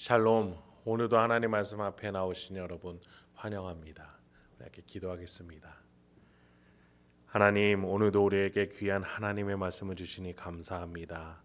샬롬. 오늘도 하나님 말씀 앞에 나오신 여러분 환영합니다. 우리 함께 기도하겠습니다. 하나님, 오늘도 우리에게 귀한 하나님의 말씀을 주시니 감사합니다.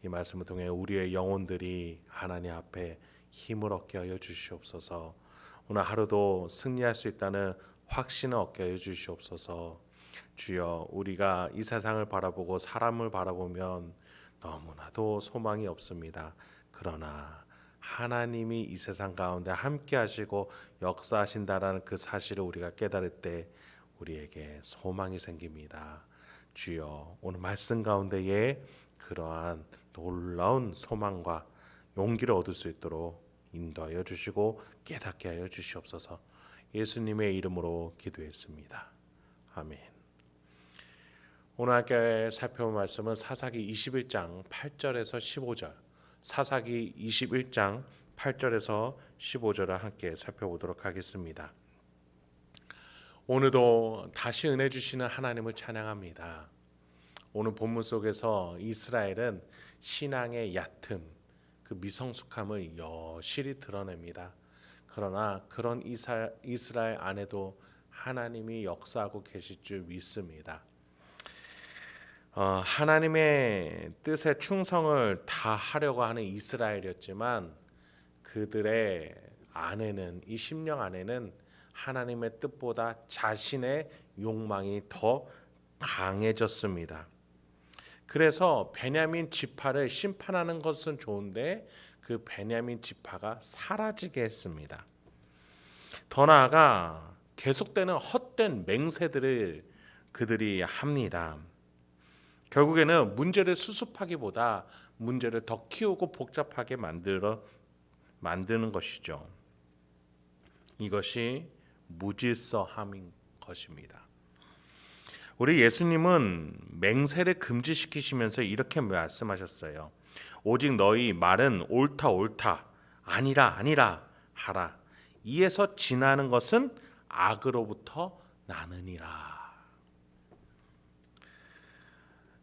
이 말씀을 통해 우리의 영혼들이 하나님 앞에 힘을 얻게 하여 주시옵소서. 오늘 하루도 승리할 수 있다는 확신을 얻게 하여 주시옵소서. 주여, 우리가 이 세상을 바라보고 사람을 바라보면 너무나도 소망이 없습니다. 그러나 하나님이 이 세상 가운데 함께 하시고 역사하신다라는 그 사실을 우리가 깨달을 때 우리에게 소망이 생깁니다. 주여, 오늘 말씀 가운데에 그러한 놀라운 소망과 용기를 얻을 수 있도록 인도하여 주시고 깨닫게 하여 주시옵소서. 예수님의 이름으로 기도했습니다. 아멘. 오늘 함께 살펴볼 말씀은 사사기 21장 8절에서 15절, 사사기 21장 8절에서 15절을 함께 살펴보도록 하겠습니다. 오늘도 다시 은혜 주시는 하나님을 찬양합니다. 오늘 본문 속에서 이스라엘은 신앙의 얕음, 그 미성숙함을 여실히 드러냅니다. 그러나 그런 이스라엘 안에도 하나님이 역사하고 계실 줄 믿습니다. 하나님의 뜻에 충성을 다 하려고 하는 이스라엘이었지만 그들의 안에는, 이 심령 안에는 하나님의 뜻보다 자신의 욕망이 더 강해졌습니다. 그래서 베냐민 지파를 심판하는 것은 좋은데 그 베냐민 지파가 사라지게 했습니다. 더 나아가 계속되는 헛된 맹세들을 그들이 합니다. 결국에는 문제를 수습하기보다 문제를 더 키우고 복잡하게 만드는 것이죠. 이것이 무질서함인 것입니다. 우리 예수님은 맹세를 금지시키시면서 이렇게 말씀하셨어요. 오직 너희 말은 옳다 옳다, 아니라 아니라 하라. 이에서 지나는 것은 악으로부터 나느니라.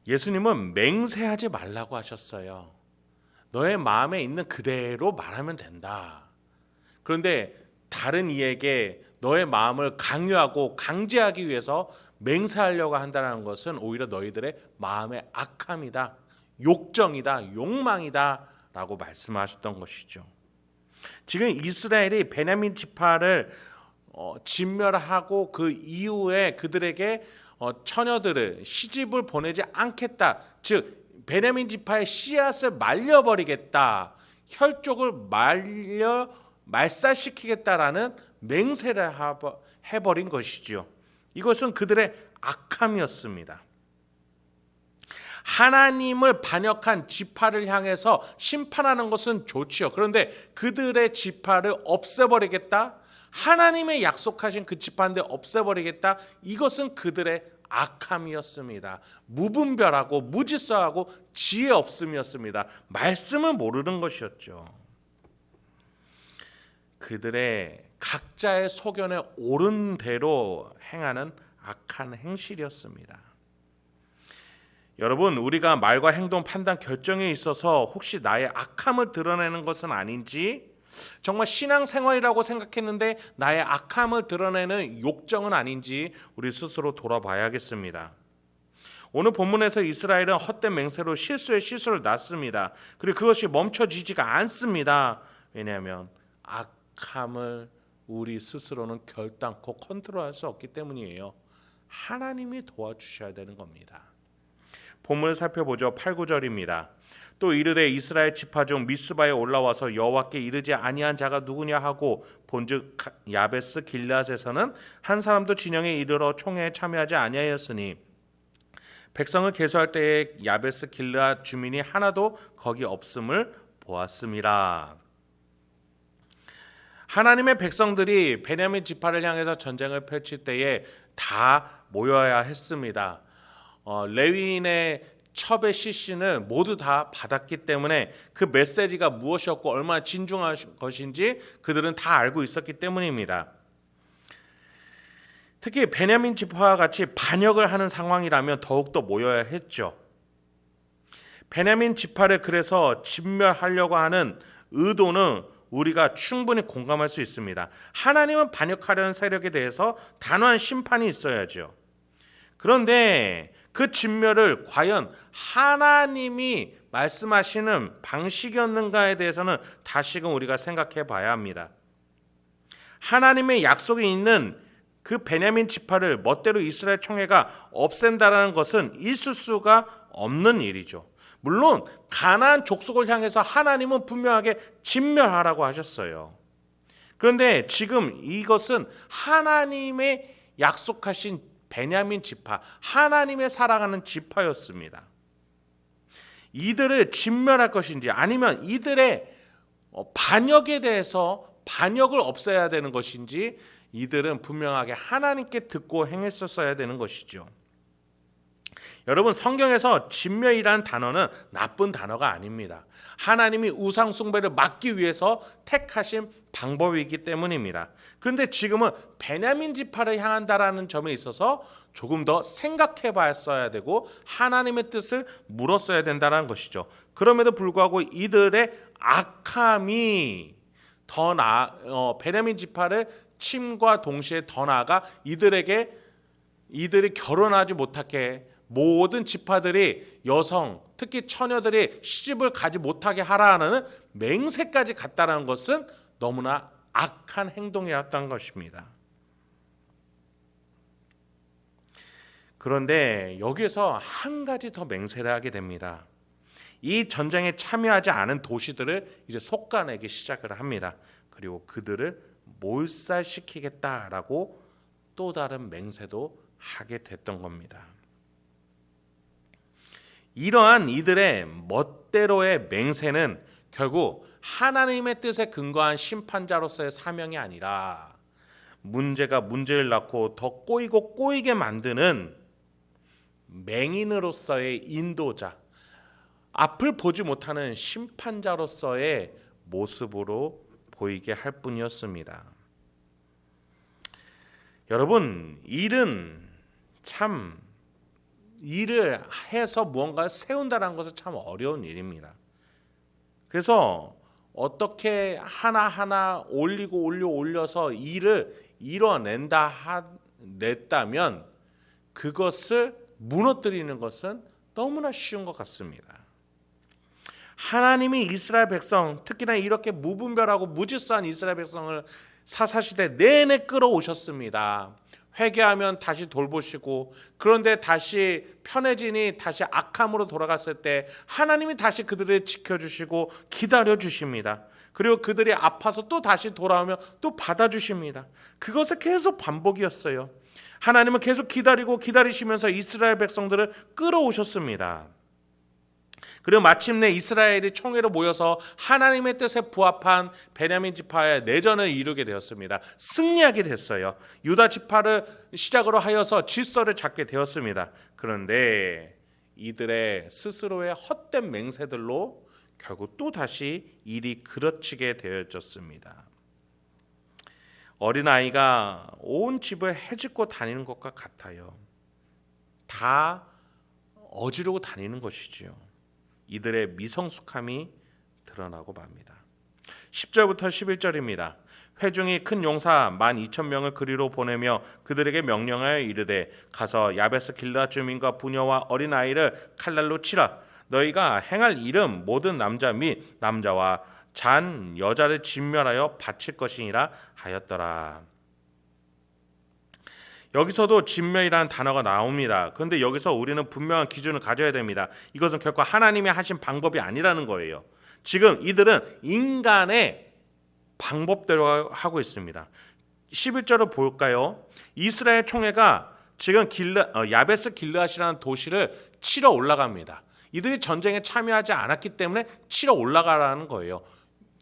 예수님은 맹세하지 말라고 하셨어요. 너의 마음에 있는 그대로 말하면 된다. 그런데 다른 이에게 너의 마음을 강요하고 강제하기 위해서 맹세하려고 한다는 것은 오히려 너희들의 마음의 악함이다, 욕정이다, 욕망이다 라고 말씀하셨던 것이죠. 지금 이스라엘이 베냐민 지파를 진멸하고 그 이후에 그들에게 처녀들을 시집을 보내지 않겠다, 즉 베냐민 지파의 씨앗을 말려버리겠다, 혈족을 말살시키겠다라는 맹세를 해버린 것이죠. 이것은 그들의 악함이었습니다. 하나님을 반역한 지파를 향해서 심판하는 것은 좋지요. 그런데 그들의 지파를 없애버리겠다, 하나님의 약속하신 그 지파인데 없애버리겠다, 이것은 그들의 악함이었습니다. 무분별하고 무질서하고 지혜 없음이었습니다. 말씀을 모르는 것이었죠. 그들의 각자의 소견에 옳은 대로 행하는 악한 행실이었습니다. 여러분, 우리가 말과 행동, 판단, 결정에 있어서 혹시 나의 악함을 드러내는 것은 아닌지, 정말 신앙생활이라고 생각했는데 나의 악함을 드러내는 욕정은 아닌지 우리 스스로 돌아봐야겠습니다. 오늘 본문에서 이스라엘은 헛된 맹세로 실수에 실수를 낳습니다. 그리고 그것이 멈춰지지가 않습니다. 왜냐하면 악함을 우리 스스로는 결단코 컨트롤할 수 없기 때문이에요. 하나님이 도와주셔야 되는 겁니다. 본문을 살펴보죠. 8, 9절입니다. 또 이르되 이스라엘 지파 중 미스바에 올라와서 여호와께 이르지 아니한 자가 누구냐 하고 본즉 야베스 길앗에서는 한 사람도 진영에 이르러 총회에 참여하지 아니하였으니 백성을 계수할 때에 야베스 길앗 주민이 하나도 거기 없음을 보았음이라. 하나님의 백성들이 베냐민 지파를 향해서 전쟁을 펼칠 때에 다 모여야 했습니다. 레위인의 첩의 시신을 모두 다 받았기 때문에 그 메시지가 무엇이었고 얼마나 진중한 것인지 그들은 다 알고 있었기 때문입니다. 특히 베냐민 지파와 같이 반역을 하는 상황이라면 더욱더 모여야 했죠. 베냐민 지파를 그래서 진멸하려고 하는 의도는 우리가 충분히 공감할 수 있습니다. 하나님은 반역하려는 세력에 대해서 단호한 심판이 있어야죠. 그런데 그 진멸을 과연 하나님이 말씀하시는 방식이었는가에 대해서는 다시금 우리가 생각해 봐야 합니다. 하나님의 약속이 있는 그 베냐민 지파를 멋대로 이스라엘 총회가 없앤다라는 것은 있을 수가 없는 일이죠. 물론 가나안 족속을 향해서 하나님은 분명하게 진멸하라고 하셨어요. 그런데 지금 이것은 하나님의 약속하신 베냐민 지파, 하나님의 사랑하는 지파였습니다. 이들을 진멸할 것인지 아니면 이들의 반역에 대해서 반역을 없애야 되는 것인지 이들은 분명하게 하나님께 듣고 행했었어야 되는 것이죠. 여러분, 성경에서 진멸이라는 단어는 나쁜 단어가 아닙니다. 하나님이 우상 숭배를 막기 위해서 택하신 방법이기 때문입니다. 그런데 지금은 베냐민 지파를 향한다라는 점에 있어서 조금 더 생각해 봤어야 되고 하나님의 뜻을 물었어야 된다는 것이죠. 그럼에도 불구하고 이들의 악함이 베냐민 지파를 침과 동시에 더 나아가 이들이 결혼하지 못하게 모든 지파들이 여성, 특히 처녀들이 시집을 가지 못하게 하라는 맹세까지 갔다는 것은 너무나 악한 행동이었던 것입니다. 그런데 여기에서 한 가지 더 맹세를 하게 됩니다. 이 전쟁에 참여하지 않은 도시들을 이제 속아내기 시작을 합니다. 그리고 그들을 몰살시키겠다라고 또 다른 맹세도 하게 됐던 겁니다. 이러한 이들의 멋대로의 맹세는 결국 하나님의 뜻에 근거한 심판자로서의 사명이 아니라 문제가 문제를 낳고 더 꼬이고 꼬이게 만드는 맹인으로서의 인도자, 앞을 보지 못하는 심판자로서의 모습으로 보이게 할 뿐이었습니다. 여러분, 일을 해서 무언가를 세운다는 것은 참 어려운 일입니다. 그래서 어떻게 하나하나 올려서 일을 냈다면 그것을 무너뜨리는 것은 너무나 쉬운 것 같습니다. 하나님이 이스라엘 백성, 특히나 이렇게 무분별하고 무질서한 이스라엘 백성을 사사시대 내내 끌어오셨습니다. 회개하면 다시 돌보시고, 그런데 다시 편해지니 다시 악함으로 돌아갔을 때 하나님이 다시 그들을 지켜주시고 기다려주십니다. 그리고 그들이 아파서 또 다시 돌아오면 또 받아주십니다. 그것은 계속 반복이었어요. 하나님은 계속 기다리시면서 이스라엘 백성들을 끌어오셨습니다. 그리고 마침내 이스라엘이 총회로 모여서 하나님의 뜻에 부합한 베냐민 지파의 내전을 이루게 되었습니다. 승리하게 됐어요. 유다 지파를 시작으로 하여서 질서를 잡게 되었습니다. 그런데 이들의 스스로의 헛된 맹세들로 결국 또 다시 일이 그르치게 되어졌습니다. 어린아이가 온 집을 헤집고 다니는 것과 같아요. 다 어지르고 다니는 것이지요. 이들의 미성숙함이 드러나고 맙니다. 10절부터 11절입니다. 회중이 큰 용사 12,000명을 그리로 보내며 그들에게 명령하여 이르되 가서 야베스 길르앗 주민과 부녀와 어린아이를 칼날로 치라. 너희가 행할 일은 모든 남자 및 남자와 잔 여자를 진멸하여 바칠 것이니라 하였더라. 여기서도 진멸이라는 단어가 나옵니다. 그런데 여기서 우리는 분명한 기준을 가져야 됩니다. 이것은 결코 하나님이 하신 방법이 아니라는 거예요. 지금 이들은 인간의 방법대로 하고 있습니다. 11절을 볼까요? 이스라엘 총회가 지금 야베스 길르앗이라는 도시를 치러 올라갑니다. 이들이 전쟁에 참여하지 않았기 때문에 치러 올라가라는 거예요.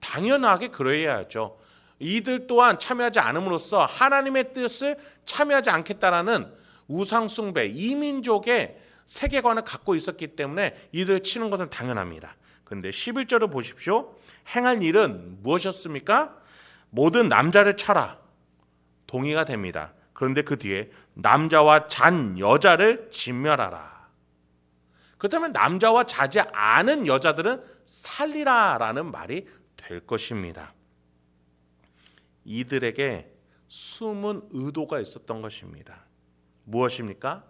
당연하게 그래야죠. 이들 또한 참여하지 않음으로써 하나님의 뜻을 참여하지 않겠다라는 우상숭배, 이민족의 세계관을 갖고 있었기 때문에 이들을 치는 것은 당연합니다. 그런데 11절을 보십시오. 행할 일은 무엇이었습니까? 모든 남자를 쳐라. 동의가 됩니다. 그런데 그 뒤에 남자와 잔 여자를 진멸하라. 그렇다면 남자와 자지 않은 여자들은 살리라라는 말이 될 것입니다. 이들에게 숨은 의도가 있었던 것입니다. 무엇입니까?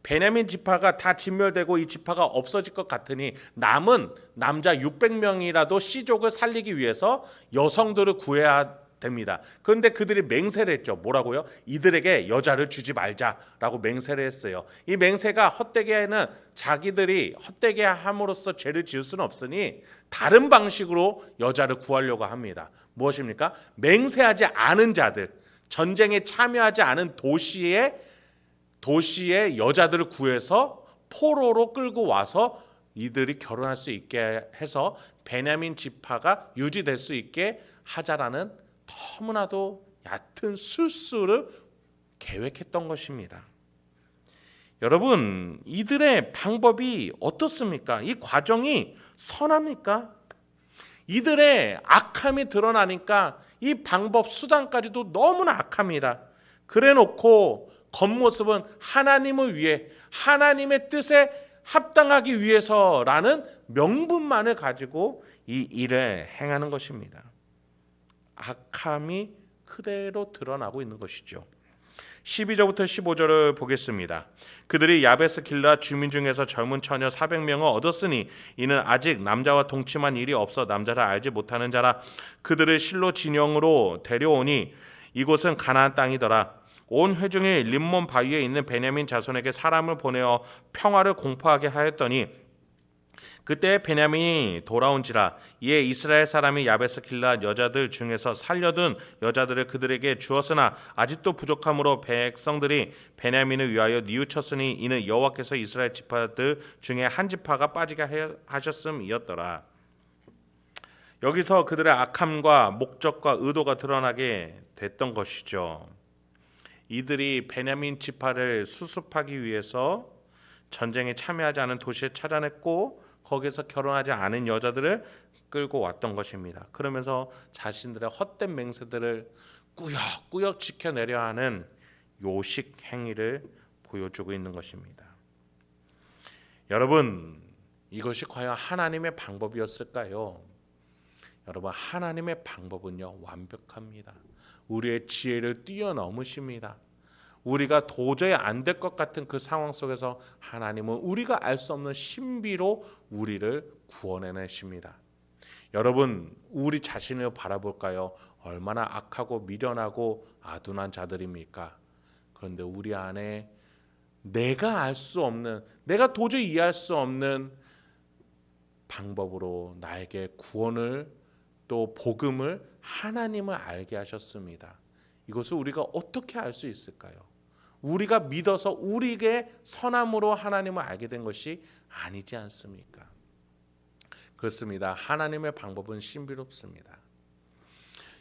베냐민 지파가 다 진멸되고 이 지파가 없어질 것 같으니 남은 남자 600명이라도 씨족을 살리기 위해서 여성들을 구해야 됩니다. 그런데 그들이 맹세를 했죠. 뭐라고요? 이들에게 여자를 주지 말자라고 맹세를 했어요. 이 맹세가 헛되게는 자기들이 헛되게 함으로써 죄를 지을 수는 없으니 다른 방식으로 여자를 구하려고 합니다. 무엇입니까? 맹세하지 않은 자들, 전쟁에 참여하지 않은 도시의 여자들을 구해서 포로로 끌고 와서 이들이 결혼할 수 있게 해서 베냐민 지파가 유지될 수 있게 하자라는 너무나도 얕은 술수를 계획했던 것입니다. 여러분, 이들의 방법이 어떻습니까? 이 과정이 선합니까? 이들의 악함이 드러나니까 이 방법 수단까지도 너무나 악합니다. 그래놓고 겉모습은 하나님을 위해 하나님의 뜻에 합당하기 위해서라는 명분만을 가지고 이 일을 행하는 것입니다. 악함이 그대로 드러나고 있는 것이죠. 12절부터 15절을 보겠습니다. 그들이 야베스 길라 주민 중에서 젊은 처녀 400명을 얻었으니 이는 아직 남자와 동침한 일이 없어 남자를 알지 못하는 자라. 그들을 실로 진영으로 데려오니 이곳은 가나안 땅이더라. 온 회중이 림몬 바위에 있는 베냐민 자손에게 사람을 보내어 평화를 공포하게 하였더니 그때 베냐민이 돌아온지라. 이에 이스라엘 사람이 야베스 길라 여자들 중에서 살려둔 여자들을 그들에게 주었으나 아직도 부족함으로 백성들이 베냐민을 위하여 뉘우쳤으니 이는 여호와께서 이스라엘 지파들 중에 한 지파가 빠지게 하셨음이었더라. 여기서 그들의 악함과 목적과 의도가 드러나게 됐던 것이죠. 이들이 베냐민 지파를 수습하기 위해서 전쟁에 참여하지 않은 도시에 찾아냈고 거기서 결혼하지 않은 여자들을 끌고 왔던 것입니다. 그러면서 자신들의 헛된 맹세들을 꾸역꾸역 지켜내려 하는 요식 행위를 보여주고 있는 것입니다. 여러분, 이것이 과연 하나님의 방법이었을까요? 여러분, 하나님의 방법은요 완벽합니다. 우리의 지혜를 뛰어넘으십니다. 우리가 도저히 안 될 것 같은 그 상황 속에서 하나님은 우리가 알 수 없는 신비로 우리를 구원해내십니다. 여러분, 우리 자신을 바라볼까요? 얼마나 악하고 미련하고 아둔한 자들입니까? 그런데 우리 안에 내가 알 수 없는, 내가 도저히 이해할 수 없는 방법으로 나에게 구원을 또 복음을 하나님을 알게 하셨습니다. 이것을 우리가 어떻게 알 수 있을까요? 우리가 믿어서 우리에게 선함으로 하나님을 알게 된 것이 아니지 않습니까? 그렇습니다. 하나님의 방법은 신비롭습니다.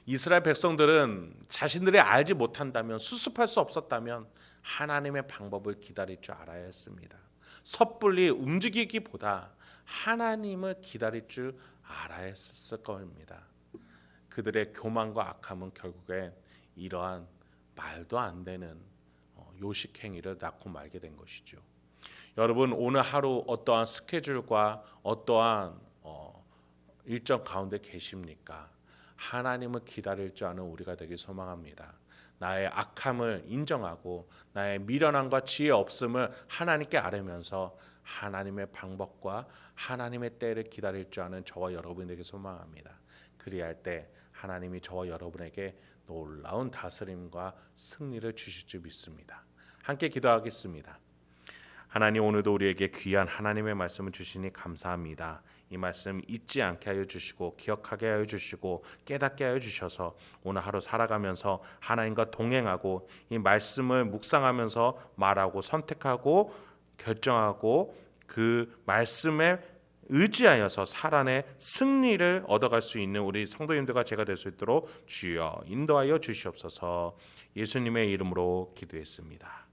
이스라엘 백성들은 자신들이 알지 못한다면, 수습할 수 없었다면 하나님의 방법을 기다릴 줄 알아야 했습니다. 섣불리 움직이기보다 하나님을 기다릴 줄 알아야 했을 겁니다. 그들의 교만과 악함은 결국엔 이러한 말도 안 되는 요식 행위를 낳고 말게 된 것이죠. 여러분, 오늘 하루 어떠한 스케줄과 어떠한 일정 가운데 계십니까? 하나님을 기다릴 줄 아는 우리가 되길 소망합니다. 나의 악함을 인정하고 나의 미련함과 지혜 없음을 하나님께 아뢰면서 하나님의 방법과 하나님의 때를 기다릴 줄 아는 저와 여러분이 되길 소망합니다. 그리할 때 하나님이 저와 여러분에게 놀라운 다스림과 승리를 주실 줄 믿습니다. 함께 기도하겠습니다. 하나님, 오늘도 우리에게 귀한 하나님의 말씀을 주시니 감사합니다. 이 말씀 잊지 않게 하여 주시고 기억하게 하여 주시고 깨닫게 하여 주셔서 오늘 하루 살아가면서 하나님과 동행하고 이 말씀을 묵상하면서 말하고 선택하고 결정하고 그 말씀에 의지하여서 살아내 승리를 얻어갈 수 있는 우리 성도님들과 제가 될 수 있도록 주여 인도하여 주시옵소서. 예수님의 이름으로 기도했습니다.